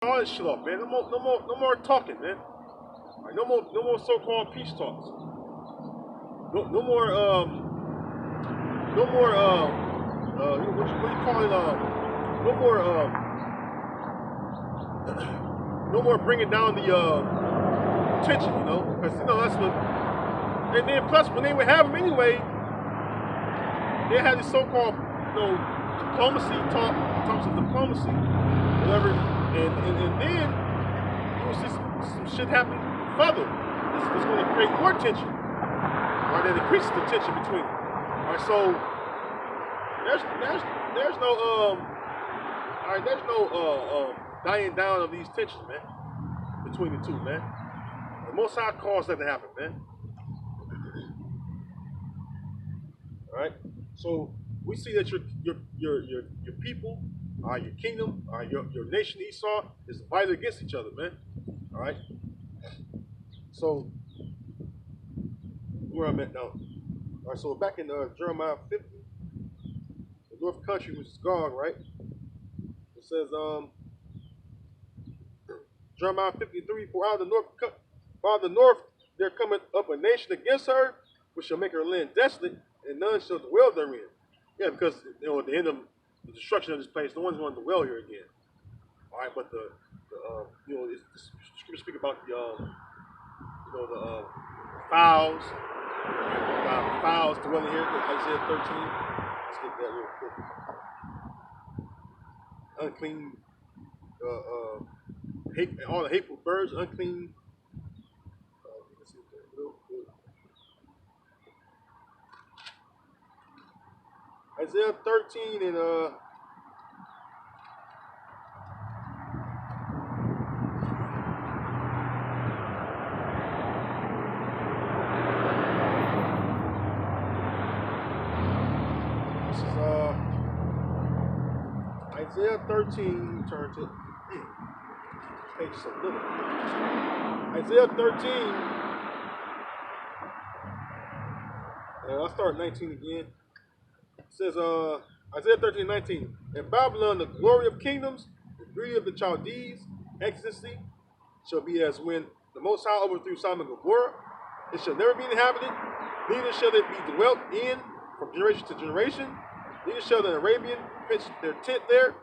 all this shit off, man. No more talking, man. All right, no more so-called peace talks. No more, no more, what you call it, no more, no more bringing down the tension, because that's what. And then plus, when they would have them anyway, they had this so-called, diplomacy talks of diplomacy, whatever, and then it was just some shit happening further. It's going to create more tension, right? That increases the tension between them. All right, so there's no dying down of these tensions, man, between the two, man. The Most High caused that to happen, man. All right, so we see that your people, your kingdom, your nation Esau is divided against each other, man. All right, so where I'm at now. All right, so back in Jeremiah 50, the north country which is Gog, right? It says Jeremiah 53, for out of the north there cometh up a nation against her, which shall make her land desolate, and none shall dwell therein. Yeah, because at the end of the destruction of this place, no one's going to dwell here again. All right, but the scripture speak about the fowls, fowls dwelling here. Isaiah 13. Let's get that real quick. Unclean, all the hateful birds, unclean. Let's see real quick. Isaiah 13 and this is Isaiah 13. Turn to page so little. Isaiah 13. I'll start 19 again. It says Isaiah 13:19. In Babylon, the glory of kingdoms, the beauty of the Chaldees, excellency, shall be as when the Most High overthrew Sodom and Gomorrah. It shall never be inhabited, neither shall it be dwelt in from generation to generation. Neither shall the Arabian pitch their tent there,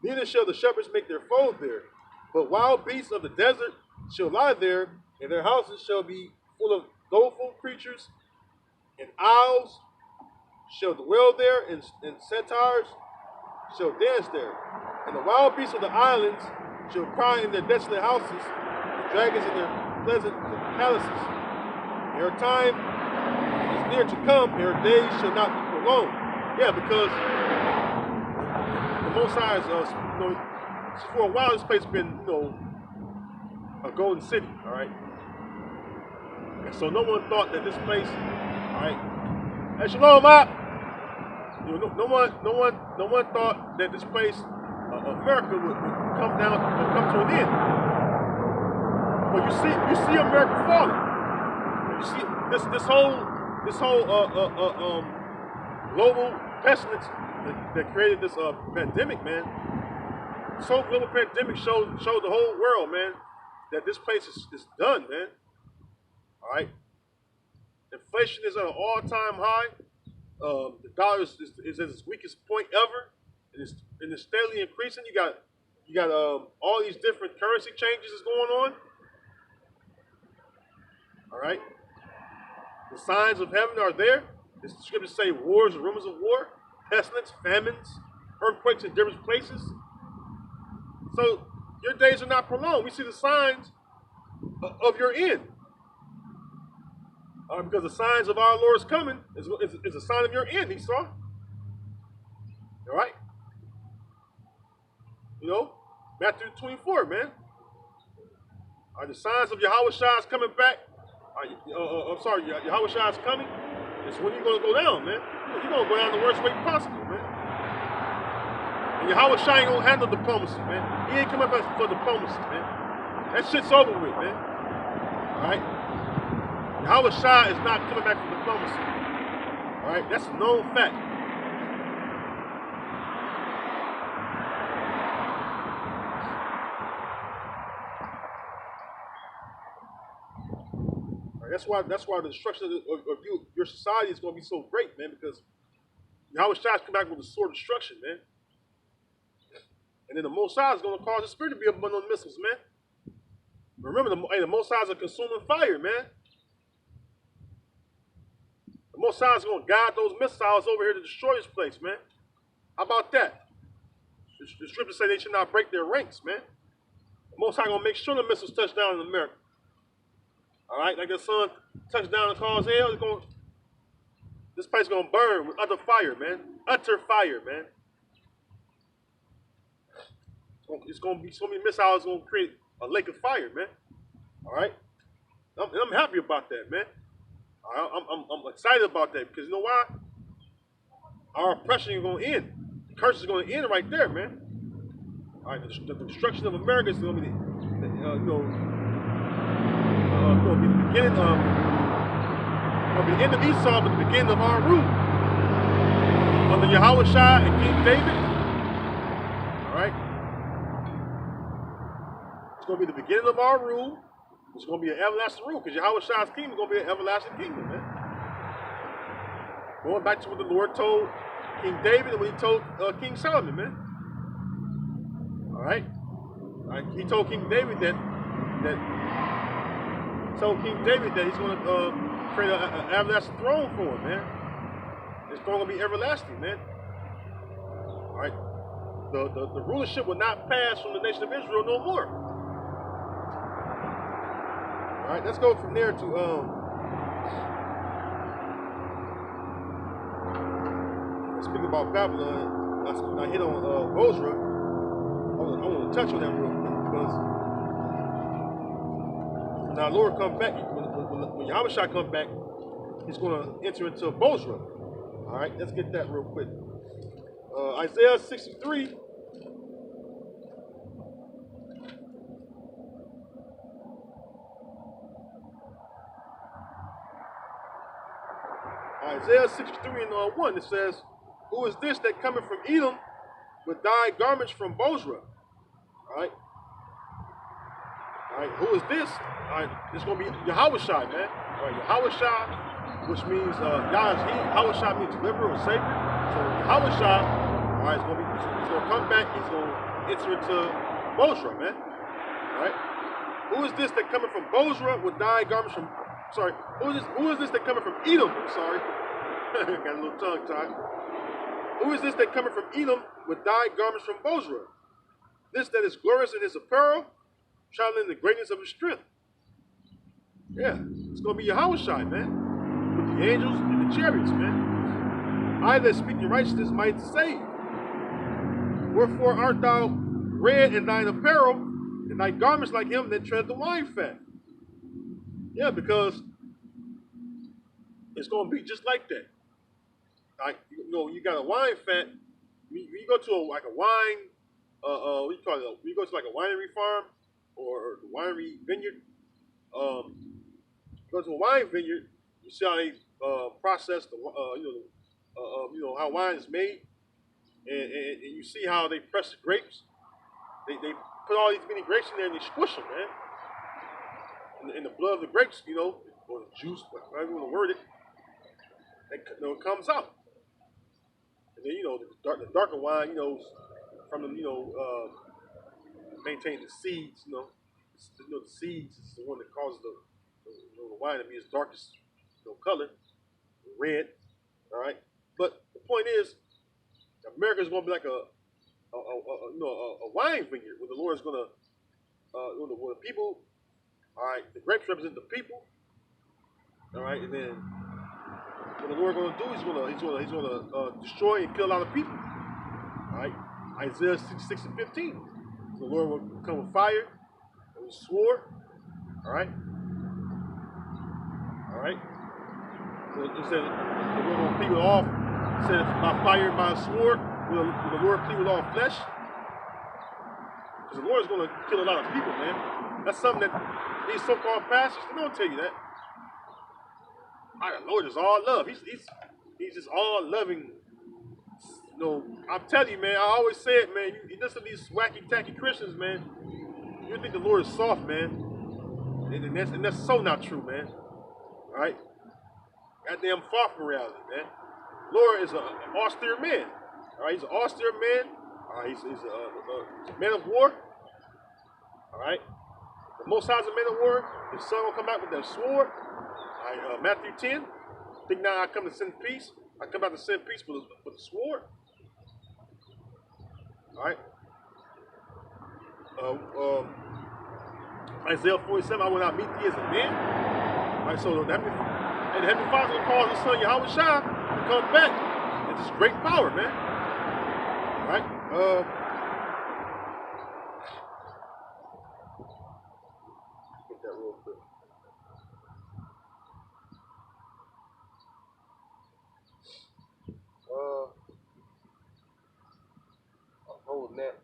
neither shall the shepherds make their fold there. But wild beasts of the desert shall lie there, and their houses shall be full of doleful creatures, and owls shall dwell there, and centaurs shall dance there. And the wild beasts of the islands shall cry in their desolate houses, and dragons in their pleasant palaces. Their time is near to come, their days shall not be prolonged. Yeah, because the Most High is, for a while this place has been, a golden city, all right? And so no one thought that this place, all right? Hey, Shalom, Mop! No one thought that this place, America, would come to an end. But you see America falling. You see this whole global pestilence that created this pandemic, man. This whole global pandemic showed the whole world, man, that this place is done, man. All right. Inflation is at an all-time high. The dollar is at its weakest point ever, and it's steadily increasing. You got all these different currency changes is going on. All right, the signs of heaven are there. The scriptures say wars and rumors of war, pestilence, famines, earthquakes in different places. So your days are not prolonged. We see the signs of your end. Because the signs of our Lord's coming is a sign of your end, Esau. All right? Matthew 24, man. Are the signs of Yahweh Shai's coming back? I'm sorry, Yahweh Shai's coming. It's when you're going to go down, man. You're going to go down the worst way possible, man. And Yahweh Shai ain't going to handle diplomacy, man. He ain't coming back for diplomacy, man. That shit's over with, man. All right? Yahweh Shai is not coming back from diplomacy. All right, that's a known fact. That's why the destruction of your society is going to be so great, man. Because Yahweh Shai come back with a sword of destruction, man. And then the Most High is going to cause the spirit to be upon those missiles, man. Remember, the Most High is a consuming fire, man. The Most High is going to guide those missiles over here to destroy this place, man. How about that? The scriptures say they should not break their ranks, man. The Most High going to make sure the missiles touch down in America. All right, like the sun touched down and caused hell, this place is going to burn with utter fire, man. Utter fire, man. It's going to be so many missiles, it's going to create a lake of fire, man. All right? I'm happy about that, man. I'm excited about that because you know why? Our oppression is going to end. The curse is going to end right there, man. All right, the destruction of America is going to be, be the beginning of, the end of Esau, but the beginning of our rule under Yahweh Shai and King David. All right. It's going to be the beginning of our rule. It's going to be an everlasting rule because Yahweh Shai's kingdom is going to be an everlasting kingdom, man. Going back to what the Lord told King David and what he told King Solomon, man. All right. He told King David that he's going to create an everlasting throne for him, man. It's going to be everlasting, man. All right. The rulership will not pass from the nation of Israel no more. All right, let's go from there to speaking about Babylon. I hit on Bozrah. I want to touch on that real quick because now Lord come back when Yahweh Shai come back, he's going to enter into Bozrah. All right, let's get that real quick. Isaiah 63. Isaiah 63 and 1, it says, "Who is this that cometh from Edom with dyed garments from Bozrah?" All right. All right, who is this? All right, it's going to be Yahweh Shai, man. All right, Yahweh Shai, which means Yahweh Shai means deliverer or savior. So Yahweh Shai, all right, he's going to come back. He's going to enter into Bozrah, man. All right. Who is this that cometh from Bozrah with dyed garments from? Sorry, who is this that coming from Edom? I'm sorry. Got a little tongue tied. Who is this that coming from Edom with dyed garments from Bozrah? This that is glorious in his apparel, traveling in the greatness of his strength. Yeah, it's going to be Yahweh Shai, man. With the angels and the chariots, man. I that speak the righteousness might save. Wherefore art thou red in thine apparel, and thy garments like him that tread the wine fat? Yeah, because it's going to be just like that. Like, you got a wine fat. When you go to a wine, what do you call it? When you go to like a winery farm or a winery vineyard, you go to a wine vineyard, you see how they process the, how wine is made, and you see how they press the grapes. They put all these mini grapes in there and they squish them, man. In the blood of the grapes, or the juice, whatever you want to word it, it comes out. And then, the darker wine, from them, maintain the seeds, the seeds is the one that causes the wine to be its darkest, color, red, all right? But the point is, America is going to be like a wine vineyard where the Lord is going to, where the people. All right, the grapes represent the people. All right, and then what the Lord going to do? He's going to destroy and kill a lot of people. All right, Isaiah 66 and 15. The Lord will come with fire and with sword. All right. So it said the Lord will plead with all. It said by fire and by sword will the Lord plead with all flesh. Because the Lord is going to kill a lot of people, man. That's something that these so-called pastors, they don't tell you that. Our Lord is all love. He's just all loving. I'm telling you, man, I always say it, man. You listen to these wacky, tacky Christians, man. You think the Lord is soft, man. And that's so not true, man. All right? Goddamn far from reality, man. Lord is an austere man. All right? He's an austere man. All right? He's a man of war. All right? The Most High is a man of war. His son will come back with that sword. All right? Matthew 10. Think now I come to send peace. I come out to send peace with a sword. All right? Isaiah 47, I will not meet thee as a man. All right, so the Heavenly Father will call his son Yahweh Shai to come back in this great power, man. All right? Get that real quick. I'm holding that.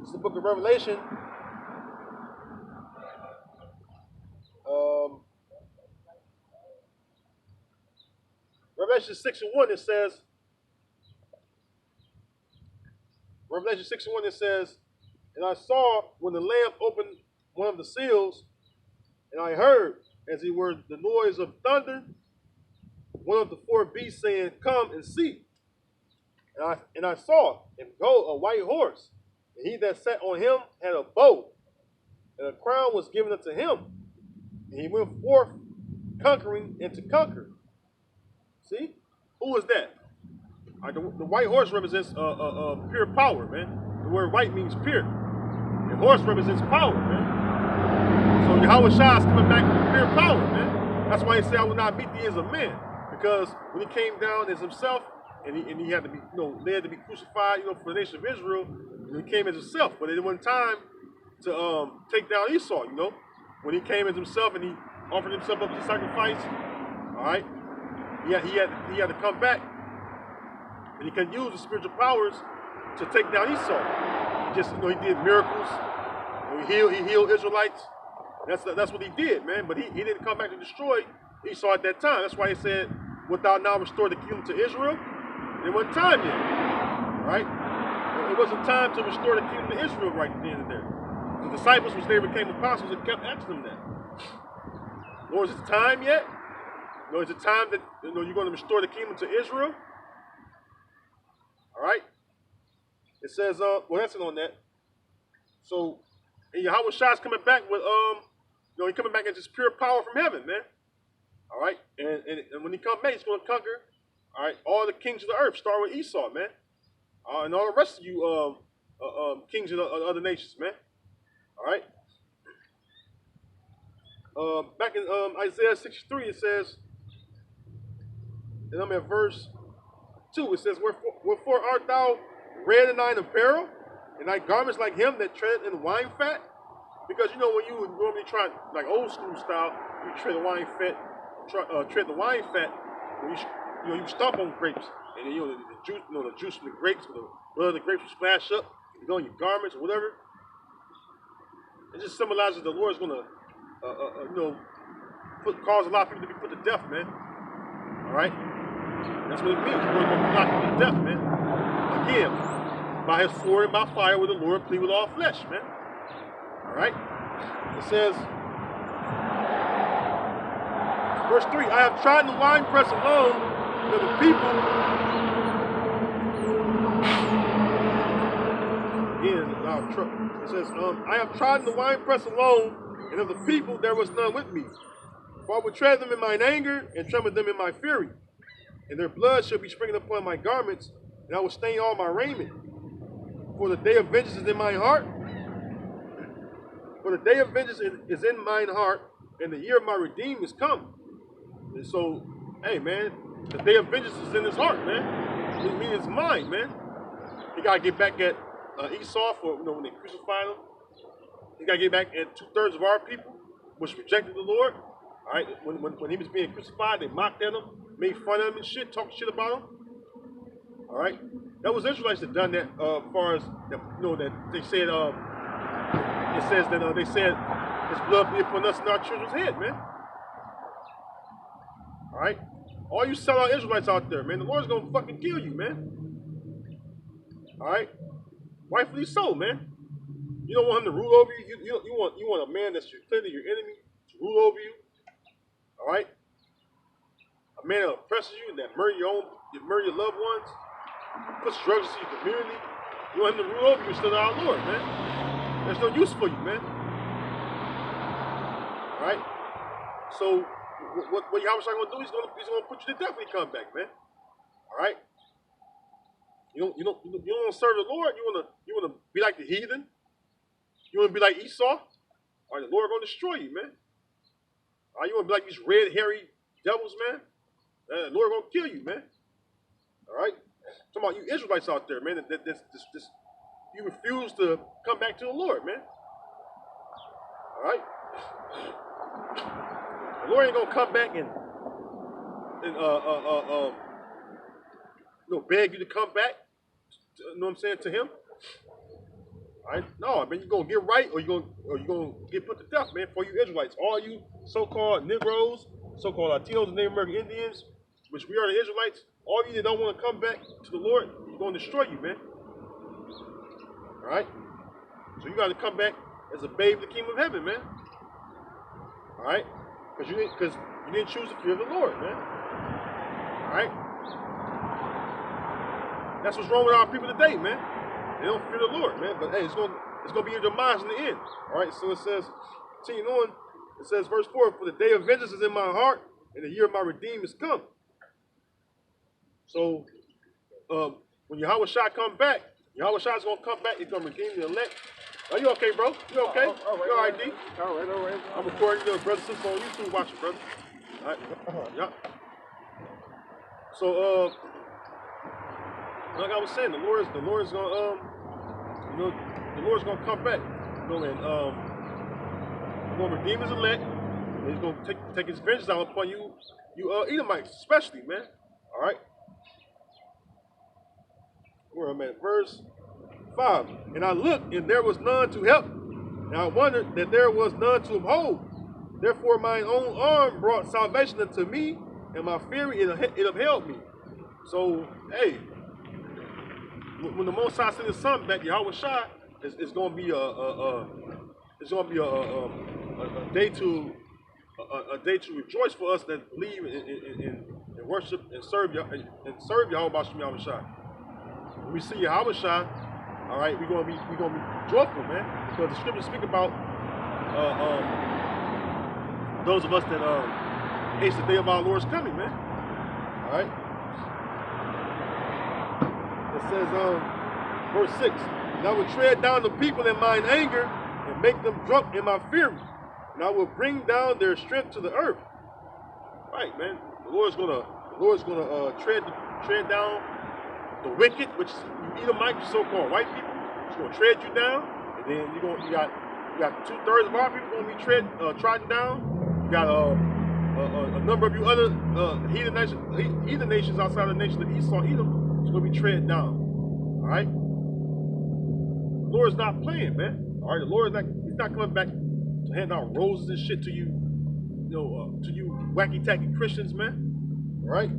It's the book of Revelation. Revelation 6:1, it says, Revelation 6:1, it says, and I saw when the Lamb opened one of the seals, and I heard, as it were the noise of thunder, one of the four beasts saying, come and see. And I saw, and behold, a white horse, and he that sat on him had a bow, and a crown was given unto him. And he went forth conquering and to conquer. See? Who is that? The white horse represents pure power, man. The word white means pure. And horse represents power, man. So Yahweh Shai is coming back with pure power, man. That's why he said, I will not meet thee as a man. Because when he came down as himself, and he had to be, led to be crucified, for the nation of Israel, he came as himself. But it wasn't time to take down Esau, When he came as himself and he offered himself up as a sacrifice, all right, he had to come back, and he can use the spiritual powers to take down Esau. He did miracles. He healed Israelites. That's what he did, man. But he didn't come back to destroy Esau at that time. That's why he said, "Wilt thou now restore the kingdom to Israel?" It wasn't time yet, right? It wasn't time to restore the kingdom to Israel right then and there. The disciples, which they became apostles, and kept asking them that. Lord, is it time yet? Is it time that you're going to restore the kingdom to Israel? All right. It says, that's it on that. So, and Yahweh Shai is coming back with, he's coming back as this pure power from heaven, man. All right. And when he comes back, he's going to conquer, all right, all the kings of the earth, starting with Esau, man. And all the rest of you kings of the other nations, man. All right. Back in Isaiah 63, it says, and I'm at verse 2, it says, Wherefore art thou red in thine apparel, and thy garments like him that treadeth in wine fat? Because when you would normally try, like old school style, you tread the wine fat, when you stomp on grapes, and then the juice, the juice from the grapes, the blood of the grapes will splash up, on your garments or whatever. It just symbolizes the Lord is going to, cause a lot of people to be put to death, man. All right, that's what it means. The Lord is going to put a lot of people to death, man. Again, by His sword and by fire, will the Lord plead with all flesh, man. All right. It says, verse 3: I have trodden the winepress alone, and the people. Again, it says, I have trodden the winepress alone, and of the people there was none with me. For I will tread them in mine anger, and trample them in my fury. And their blood shall be sprinkled upon my garments, and I will stain all my raiment. For the day of vengeance is in mine heart. For the day of vengeance is in mine heart, and the year of my redeem is come. And so, hey, man, the day of vengeance is in his heart, man. It means it's mine, man. He got to get back at Esau for, when they crucified him. He got to get back at 2/3 of our people, which rejected the Lord. All right, when he was being crucified, they mocked at him, made fun of him and shit, talked shit about him. All right, that was Israelites that done that. As far as that they said, it says that they said His blood be upon us and our children's head, man. All right? All you sellout Israelites out there, man, the Lord's going to fucking kill you, man. All right? Rightfully so, man. You don't want him to rule over you. You want a man that's clearly your enemy to rule over you. All right? A man that oppresses you, that murder your loved ones, puts drugs into your community. You want him to rule over you instead of our Lord, man. There's no use for you, man. All right? So what Yahweh gonna do? He's gonna put you to death when he come back, man. All right? You don't want to serve the Lord. You wanna be like the heathen. You wanna be like Esau. All right, the Lord gonna destroy you, man. All right, you wanna be like these red hairy devils, man. The Lord gonna kill you, man. All right? Talking about you Israelites out there, man. You refuse to come back to the Lord, man. All right? The Lord ain't gonna come back and beg you to come back. You know what I'm saying, to him? All right? No, man, you're gonna get right, or you're gonna get put to death, man. For you Israelites, all you so-called Negroes, so-called Latinos and Native American Indians, which we are the Israelites, all you that don't want to come back to the Lord, he's gonna destroy you, man. All right? So you got to come back as a babe in the kingdom of heaven, man. All right? Because you didn't choose to fear the Lord, man. All right? That's what's wrong with our people today, man. They don't fear the Lord, man. But hey, it's gonna be your demise in the end. All right? So it says, continuing on, it says, verse 4, for the day of vengeance is in my heart, and the year of my redeem is come. So when Yahweh Shai come back, Yahweh Shai is gonna come back. He's gonna redeem the elect. Are you okay, bro? You okay? You all right, D? All right. I'm recording your brother sister on YouTube. Watch it, brother. All right. Yeah. So, like I was saying, the Lord's gonna the Lord's gonna come back. You know, and he's gonna redeem his elect. And he's gonna take his vengeance out upon you Edomites, especially, man. All right. Where I'm at, verse 5. And I looked, and there was none to help. And I wondered that there was none to uphold. Therefore mine own arm brought salvation unto me, and my fury it upheld me. So, hey, when the Most High sends his son back, Yahweh Shai, it's gonna be a day to rejoice for us that believe in worship and serve Yahweh Yahweh Shai. When we see Yahweh Shai, all right, we're gonna be joyful, man, because the scriptures speak about those of us that haste the day of our Lord's coming, man. All right. It says, verse 6, and I will tread down the people in mine anger and make them drunk in my fury, and I will bring down their strength to the earth. Right, man. The Lord's gonna tread down the wicked, which you Edomites, so-called white people. He's gonna tread you down, and then you got 2/3 of our people gonna be trodden down. You got a number of you other heathen nations outside of the nation of Esau, Edom, is gonna be tread down. All right. The Lord's not playing, man. All right. The Lord he's not coming back to hand out roses and shit to you, to you wacky tacky Christians, man. All right.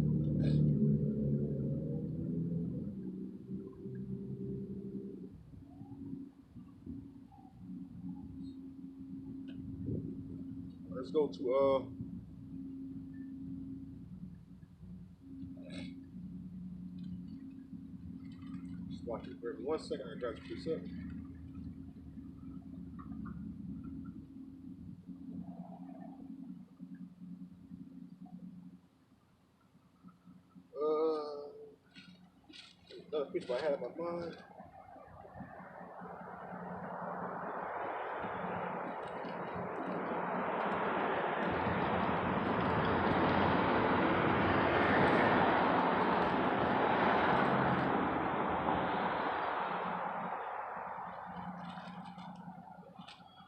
Let's go to just watch it for 1 second. I got this up. Another piece I had in my mind.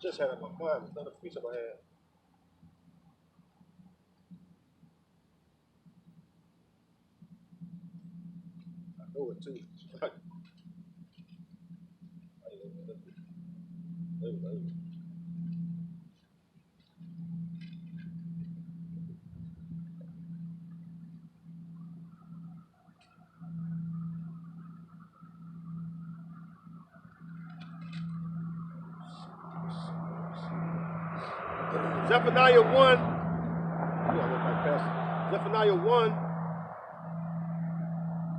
Just had it in my mind. Another piece I had. I know it too. Zephaniah 1. I went back past Zephaniah 1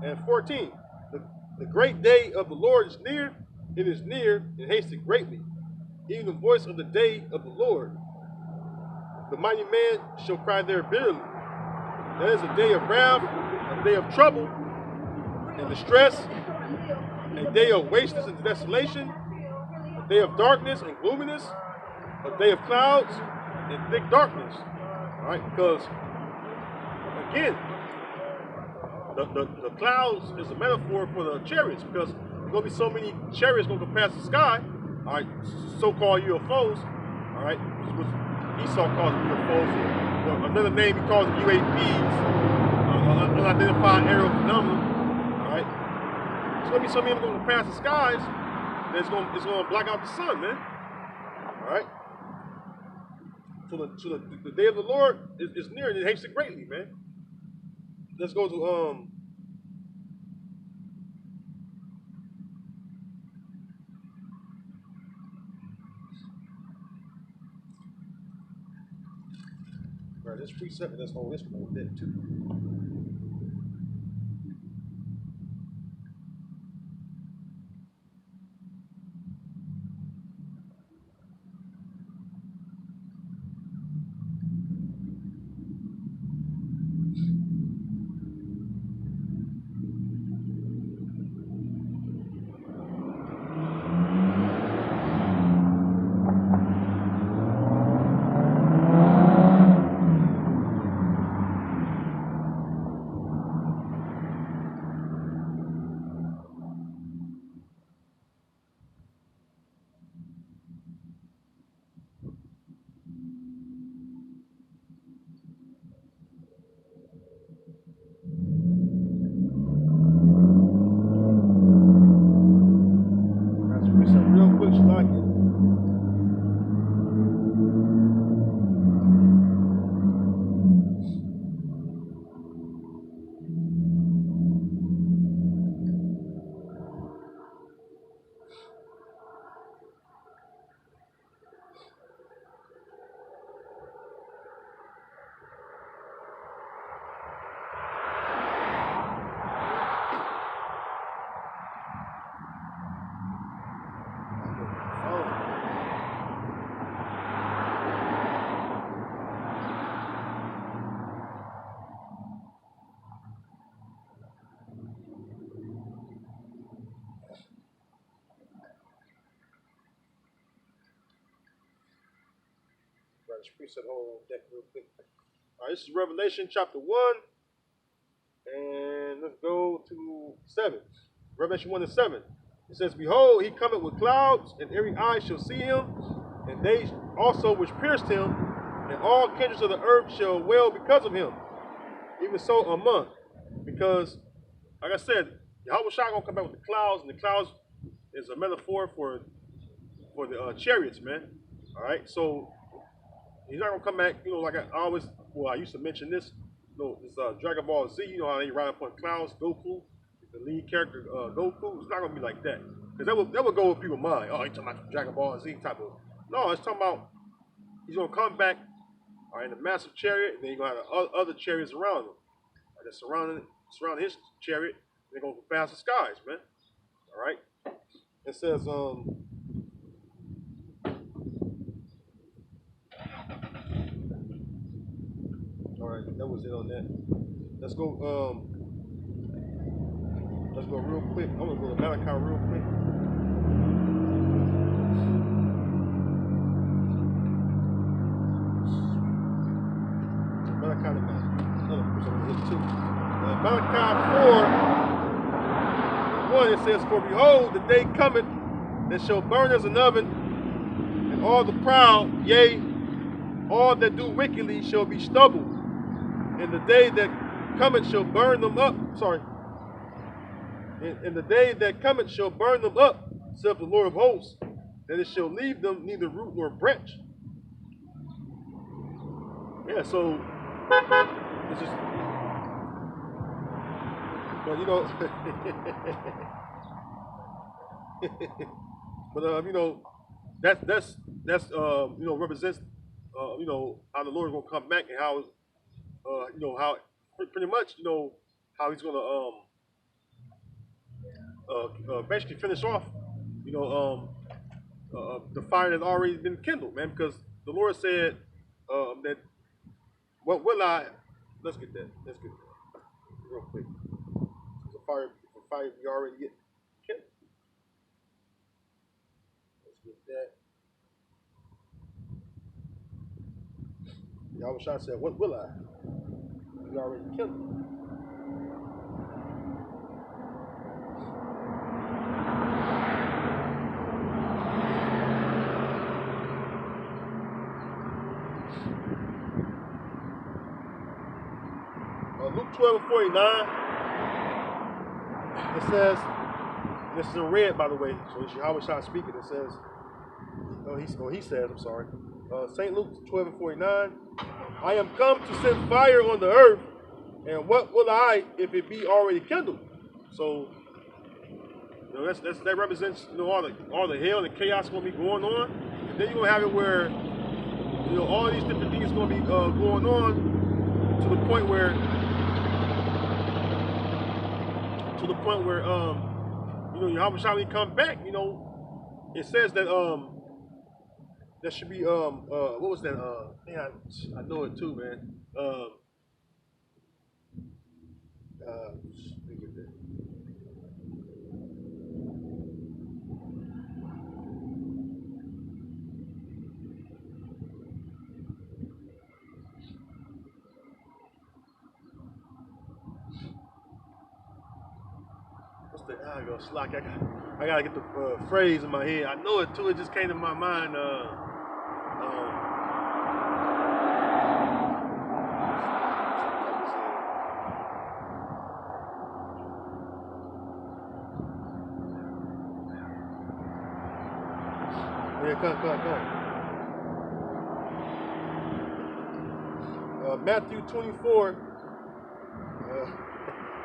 and 14. The great day of the Lord is near. It is near and hasted greatly. Even the voice of the day of the Lord. The mighty man shall cry there bitterly. That is a day of wrath, a day of trouble and distress, a day of wasteness and desolation, a day of darkness and gloominess, a day of clouds and thick darkness. All right, because again, the clouds is a metaphor for the chariots, because there's gonna be so many chariots gonna go past the sky. All right, so-called UFOs. All right, which Esau calls them UFOs. Or another name he calls them UAPs, unidentified aerial phenomena. All right, there's gonna be so many of them going past the skies that it's gonna block out the sun, man. All right. So the day of the Lord is near, and it hates it greatly, man. Let's go to right, this precept, let's hold this one with that too. Precept, hold on deck real quick. All right, this is Revelation chapter 1, and let's go to 7. Revelation 1 and 7. It says, behold, he cometh with clouds, and every eye shall see him, and they also which pierced him, and all kindreds of the earth shall wail because of him. Even so among, because, like I said, Yahweh Shai gonna come back with the clouds, and the clouds is a metaphor for the chariots, man. All right, so he's not gonna come back, you know, like I always. Well, I used to mention this. You know, this Dragon Ball Z. You know how they ride up on clouds. Goku, the lead character, Goku. It's not gonna be like that, because that would go with people's mind. Oh, he's talking about Dragon Ball Z type of. No, it's talking about he's gonna come back, all right, in a massive chariot, and then you're gonna have other chariots around him, that surround his chariot. They're gonna go past the skies, man. All right. It says all right, that was it on that. Let's go real quick. I'm gonna go to Malachi real quick. Malachi, another verse I'm gonna hit too. Malachi 4:1, it says, for behold, the day cometh that shall burn as an oven, and all the proud, yea, all that do wickedly shall be stubble. And the day that cometh shall burn them up. Sorry. And the day that cometh shall burn them up, saith the Lord of hosts, that it shall leave them neither root nor branch. Yeah, so it's just, but you know, but you know, that's you know, represents you know, how the Lord is gonna come back and how, you know, how pretty much, you know, how he's gonna basically finish off, you know, the fire that's already been kindled, man. Because the Lord said that what will I? Let's get that. Let's get that real quick. The fire we already get kindled. Let's get that. Yahweh Shai said, "What will I?" We already kindled. Luke 12:49. It says, this is in red, by the way, so it's Yahweh Shai speaking. It says, he says, I'm sorry. St. Luke 12:49. I am come to send fire on the earth, and what will I if it be already kindled? So, you know, that represents, you know, all the hell and chaos gonna be going on. And then you're gonna have it where, you know, all these different things gonna be going on to the point where you know, Yahweh Shai when he come back, you know, it says that there should be what was that yeah, I know it too, man. Let me get that. What's the I go slack? I gotta get the phrase in my head. I know it too. It just came to my mind. Yeah, come. Matthew 24.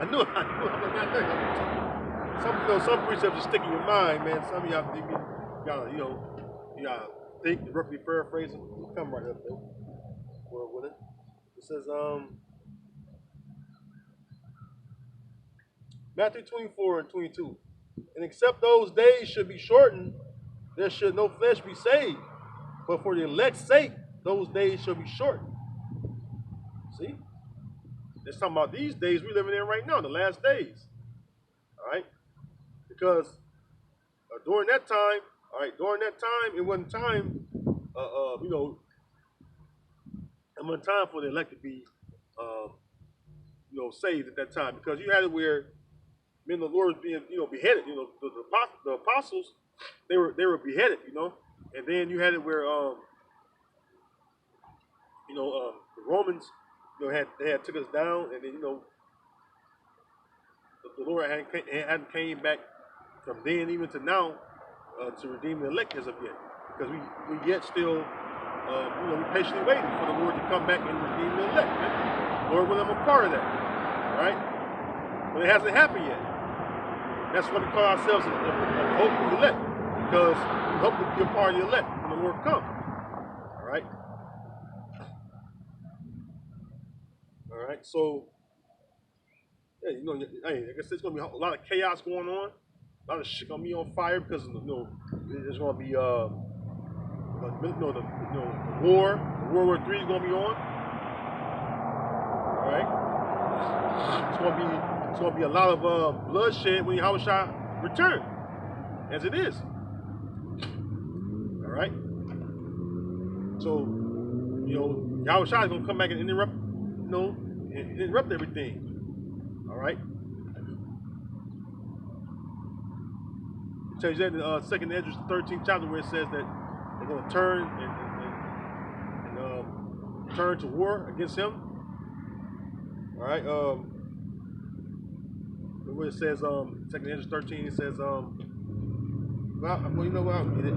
I knew it. Some precepts just stick in your mind, man. Some of y'all think you gotta, you gotta think, roughly paraphrase them. Come right up there. Well, with it. It says, Matthew 24:22. And except those days should be shortened, there should no flesh be saved. But for the elect's sake, those days shall be shortened. See? It's talking about these days we're living in right now, the last days. All right? Because during that time, it wasn't time, you know, it wasn't time for the elect to be, you know, saved at that time. Because you had it where men of the Lord was being, you know, beheaded. You know, the apostles, they were beheaded, you know. And then you had it where, you know, the Romans, you know, they had took us down, and then, you know, the Lord hadn't came back from then even to now to redeem the elect as of yet, because we yet still, you know, we patiently waiting for the Lord to come back and redeem the elect. Man. Lord willing, I'm a part of that, right? But it hasn't happened yet. That's why we call ourselves the hope of the elect, because we hope to be a part of the elect when the Lord comes. All right. All right. So, yeah, you know, hey, like I said, it's gonna be a lot of chaos going on. A lot of shit gonna be on fire because, you know, there's gonna be the war. World War III is gonna be on. All right. It's gonna be a lot of bloodshed when Yahweh Shai return, as it is. All right. So, you know, Yahweh Shai is gonna come back and interrupt, you know, and interrupt everything. All right. It tells you that in 2nd Esdras 13th chapter, where it says that they're going to turn and turn to war against him. All right. What it says, 2nd Esdras 13, it says, well, you know what? I'll get it.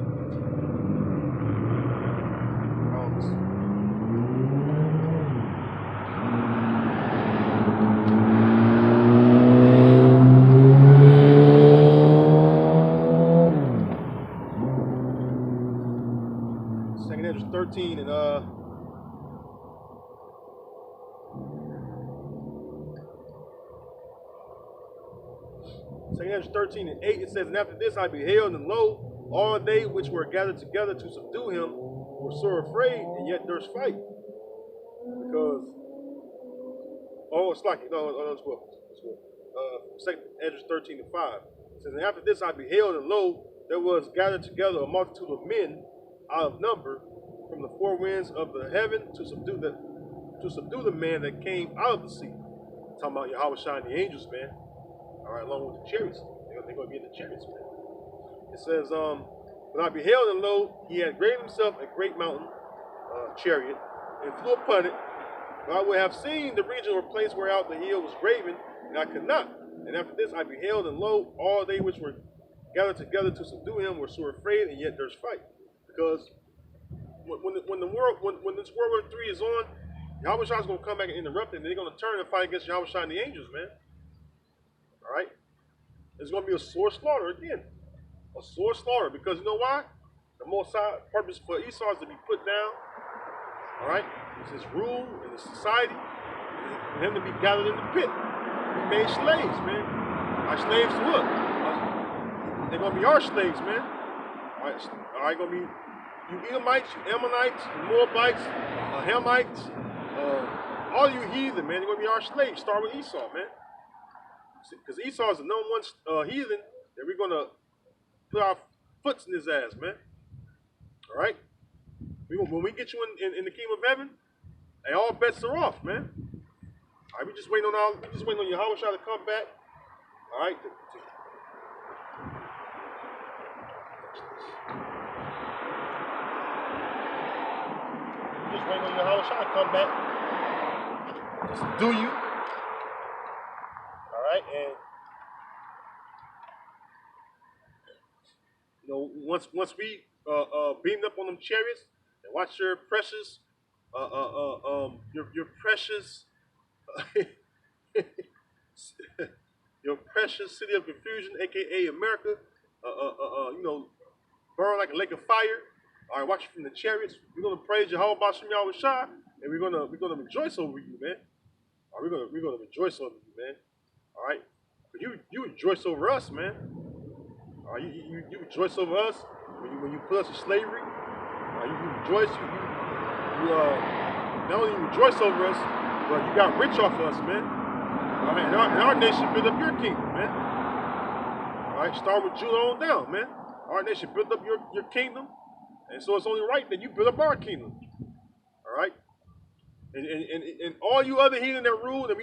And Ezra 13 and 8, it says, and after this I beheld, and lo, all they which were gathered together to subdue him were sore afraid, and yet durst fight. Because, it's like, no, it's what? Second Ezra 13 and 5. It says, and after this I beheld, and lo, there was gathered together a multitude of men out of number from the four winds of the heaven to subdue the man that came out of the sea. Talking about Yahweh shine the angels, man. All right, along with the chariots. They're going to be in the chariots, man. It says, but I beheld, and lo, he had graded himself a great mountain, chariot, and flew upon it. But I would have seen the region or place whereout the hill was graven, and I could not. And after this I beheld, and lo, all they which were gathered together to subdue him were sore afraid, and yet durst fight. Because when this World War III is on, Yahweh Shai is going to come back and interrupt it, and they're going to turn and fight against Yahweh Shai and the angels, man. All right? There's going to be a sore slaughter again. A sore slaughter, because you know why? The most purpose for Esau is to be put down. All right? It's his rule in the society, for him to be gathered in the pit. We made slaves, man. Our slaves to what? They're going to be our slaves, man. All right, going to be you Edomites, you Ammonites, you Moabites, Hamites, all you heathen, man. They're going to be our slaves. Start with Esau, man. Because Esau is the number one heathen that we're going to put our foots in his ass, man. All right? When we get you in the kingdom of heaven, hey, all bets are off, man. All right, we just waiting on Yahweh Shai to come back. All right? Just waiting on Yahweh Shai to come back. Just do you. All right, and you know, once we beamed up on them chariots and watch your precious your precious your precious city of confusion, aka America, you know, burn like a lake of fire. All right, watch you from the chariots. We're gonna praise Yahweh Bashem Yahweh Shai, and we're gonna rejoice over you, man. All right, we're gonna rejoice over you, man. All right, but you rejoice over us, man. All right, you rejoice over us when you put us in slavery. You rejoice. You not only you rejoice over us, but you got rich off of us, man. All right, and our nation build up your kingdom, man. All right, start with Judah on down, man. Our nation build up your kingdom, and so it's only right that you build up our kingdom. All right, and all you other heathen that ruled, and